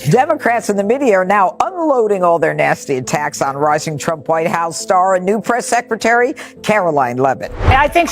Democrats and the media are now unloading all their nasty attacks on rising Trump White House star and new press secretary, Caroline Leavitt. I think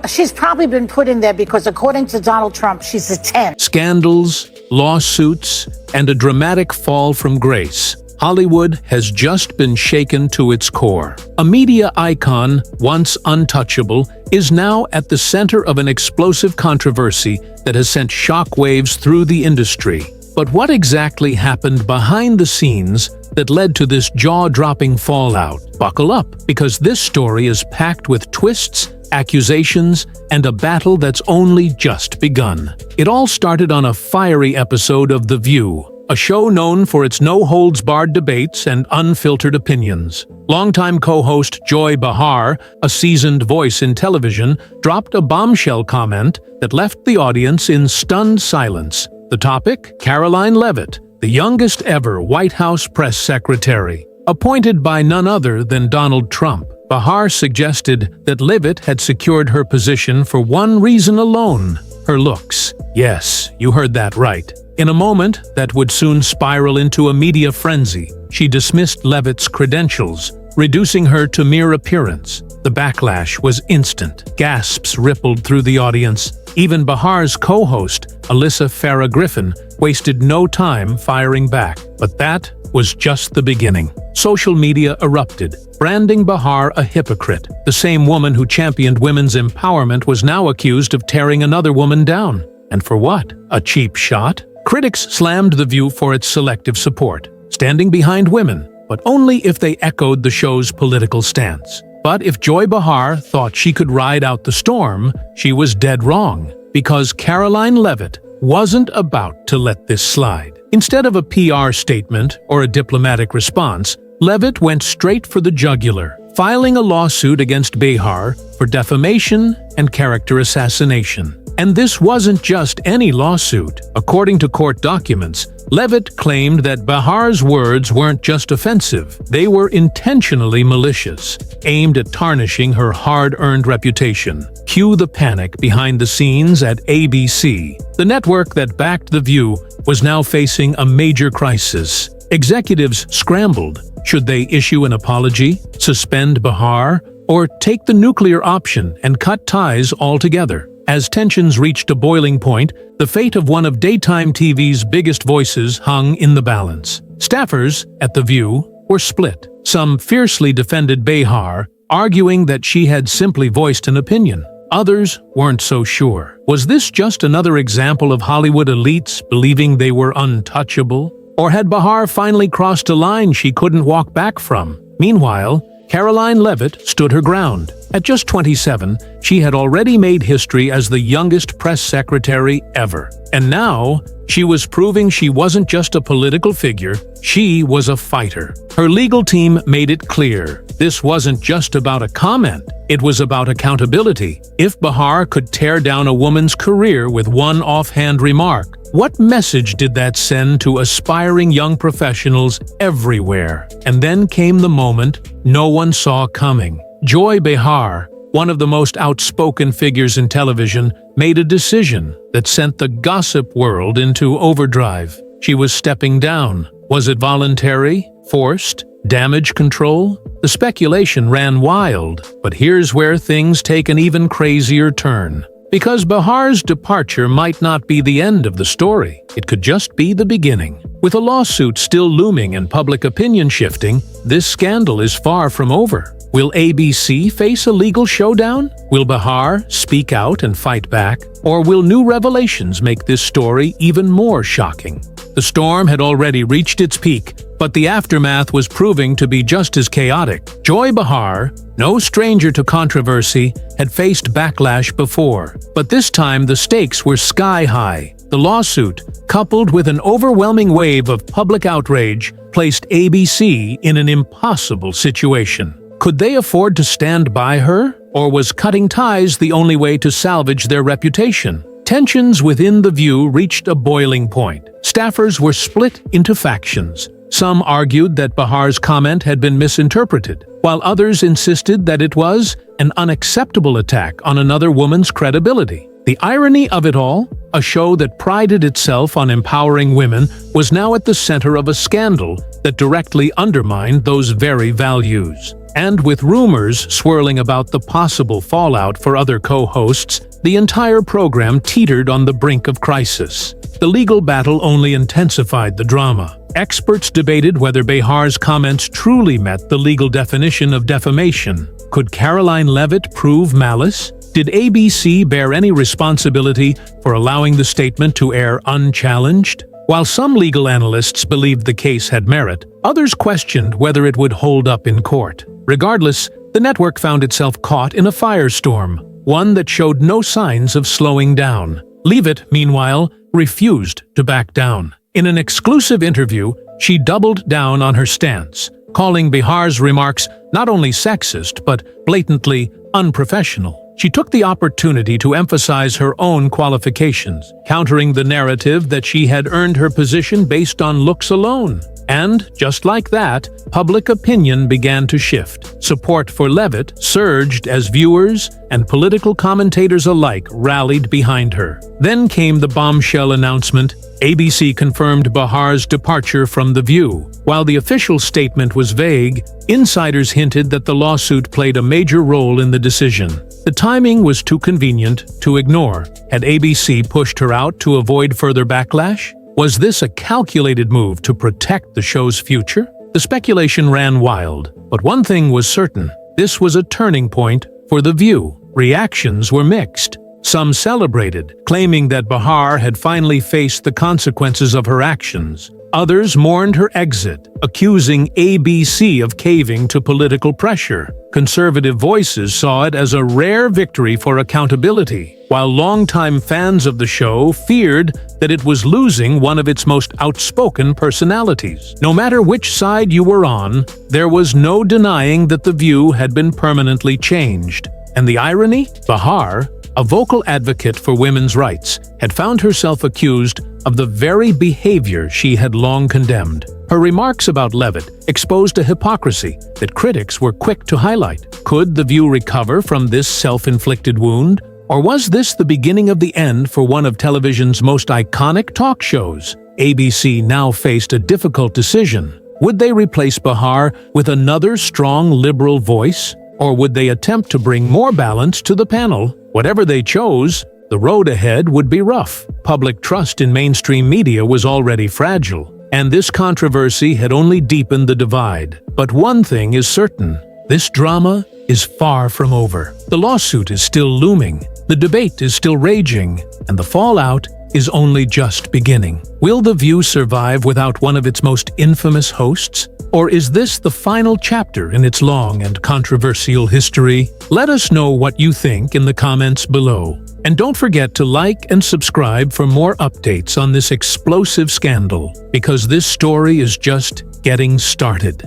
she's probably been put in there because, according to Donald Trump, she's a 10. Scandals, lawsuits, and a dramatic fall from grace. Hollywood has just been shaken to its core. A media icon, once untouchable, is now at the center of an explosive controversy that has sent shockwaves through the industry. But what exactly happened behind the scenes that led to this jaw-dropping fallout? Buckle up, because this story is packed with twists, accusations, and a battle that's only just begun. It all started on a fiery episode of TheView, a show known for its no-holds-barred debates and unfiltered opinions. Longtime co-host Joy Behar, a seasoned voice in television, dropped a bombshell comment that left the audience in stunned silence. The topic? Caroline Leavitt, the youngest ever White House press secretary. Appointed by none other than Donald Trump, Behar suggested that Leavitt had secured her position for one reason alone: her looks. Yes, you heard that right. In a moment that would soon spiral into a media frenzy, she dismissed Leavitt's credentials, reducing her to mere appearance. The backlash was instant. Gasps rippled through the audience. Even Behar's co-host, Alyssa Farah Griffin, wasted no time firing back. But that was just the beginning. Social media erupted, branding Behar a hypocrite. The same woman who championed women's empowerment was now accused of tearing another woman down. And for what? A cheap shot? Critics slammed TheView for its selective support, standing behind women, but only if they echoed the show's political stance. But if Joy Behar thought she could ride out the storm, she was dead wrong, because Caroline Leavitt wasn't about to let this slide. Instead of a PR statement or a diplomatic response, Leavitt went straight for the jugular, filing a lawsuit against Behar for defamation and character assassination. And this wasn't just any lawsuit. According to court documents, Leavitt claimed that Behar's words weren't just offensive, they were intentionally malicious, aimed at tarnishing her hard-earned reputation. Cue the panic behind the scenes at ABC. The network that backed TheView was now facing a major crisis. Executives scrambled. Should they issue an apology, suspend Behar, or take the nuclear option and cut ties altogether? As tensions reached a boiling point, the fate of one of daytime TV's biggest voices hung in the balance. Staffers at TheView were split. Some fiercely defended Behar, arguing that she had simply voiced an opinion. Others weren't so sure. Was this just another example of Hollywood elites believing they were untouchable? Or had Behar finally crossed a line she couldn't walk back from? Meanwhile, Caroline Leavitt stood her ground. At just 27, she had already made history as the youngest press secretary ever. And now, she was proving she wasn't just a political figure, she was a fighter. Her legal team made it clear this wasn't just about a comment, it was about accountability. If Behar could tear down a woman's career with one offhand remark, what message did that send to aspiring young professionals everywhere? And then came the moment no one saw coming. Joy Behar, one of the most outspoken figures in television, made a decision that sent the gossip world into overdrive. She was stepping down. Was it voluntary? Forced? Damage control? The speculation ran wild, but here's where things take an even crazier turn. Because Behar's departure might not be the end of the story, it could just be the beginning. With a lawsuit still looming and public opinion shifting, this scandal is far from over. Will ABC face a legal showdown? Will Behar speak out and fight back? Or will new revelations make this story even more shocking? The storm had already reached its peak, but the aftermath was proving to be just as chaotic. Joy Behar, no stranger to controversy, had faced backlash before, but this time the stakes were sky-high. The lawsuit, coupled with an overwhelming wave of public outrage, placed ABC in an impossible situation. Could they afford to stand by her, or was cutting ties the only way to salvage their reputation? Tensions within TheView reached a boiling point. Staffers were split into factions. Some argued that Behar's comment had been misinterpreted, while others insisted that it was an unacceptable attack on another woman's credibility. The irony of it all? A show that prided itself on empowering women was now at the center of a scandal that directly undermined those very values. And with rumors swirling about the possible fallout for other co-hosts, the entire program teetered on the brink of crisis. The legal battle only intensified the drama. Experts debated whether Behar's comments truly met the legal definition of defamation. Could Caroline Leavitt prove malice? Did ABC bear any responsibility for allowing the statement to air unchallenged? While some legal analysts believed the case had merit, others questioned whether it would hold up in court. Regardless, the network found itself caught in a firestorm, one that showed no signs of slowing down. Leavitt, meanwhile, refused to back down. In an exclusive interview, she doubled down on her stance, calling Behar's remarks not only sexist but blatantly unprofessional. She took the opportunity to emphasize her own qualifications, countering the narrative that she had earned her position based on looks alone. And, just like that, public opinion began to shift. Support for Leavitt surged as viewers and political commentators alike rallied behind her. Then came the bombshell announcement. ABC confirmed Behar's departure from TheView. While the official statement was vague, insiders hinted that the lawsuit played a major role in the decision. The timing was too convenient to ignore. Had ABC pushed her out to avoid further backlash? Was this a calculated move to protect the show's future? The speculation ran wild, but one thing was certain. This was a turning point for TheView. Reactions were mixed. Some celebrated, claiming that Behar had finally faced the consequences of her actions. Others mourned her exit, accusing ABC of caving to political pressure. Conservative voices saw it as a rare victory for accountability, while longtime fans of the show feared that it was losing one of its most outspoken personalities. No matter which side you were on, there was no denying that TheView had been permanently changed. And the irony? Behar, a vocal advocate for women's rights, had found herself accused of the very behavior she had long condemned. Her remarks about Leavitt exposed a hypocrisy that critics were quick to highlight. Could TheView recover from this self-inflicted wound? Or was this the beginning of the end for one of television's most iconic talk shows? ABC now faced a difficult decision. Would they replace Behar with another strong liberal voice? Or would they attempt to bring more balance to the panel? Whatever they chose, the road ahead would be rough. Public trust in mainstream media was already fragile, and this controversy had only deepened the divide. But one thing is certain: this drama is far from over. The lawsuit is still looming, the debate is still raging, and the fallout is only just beginning. Will TheView survive without one of its most infamous hosts? Or is this the final chapter in its long and controversial history? Let us know what you think in the comments below. And don't forget to like and subscribe for more updates on this explosive scandal, because this story is just getting started.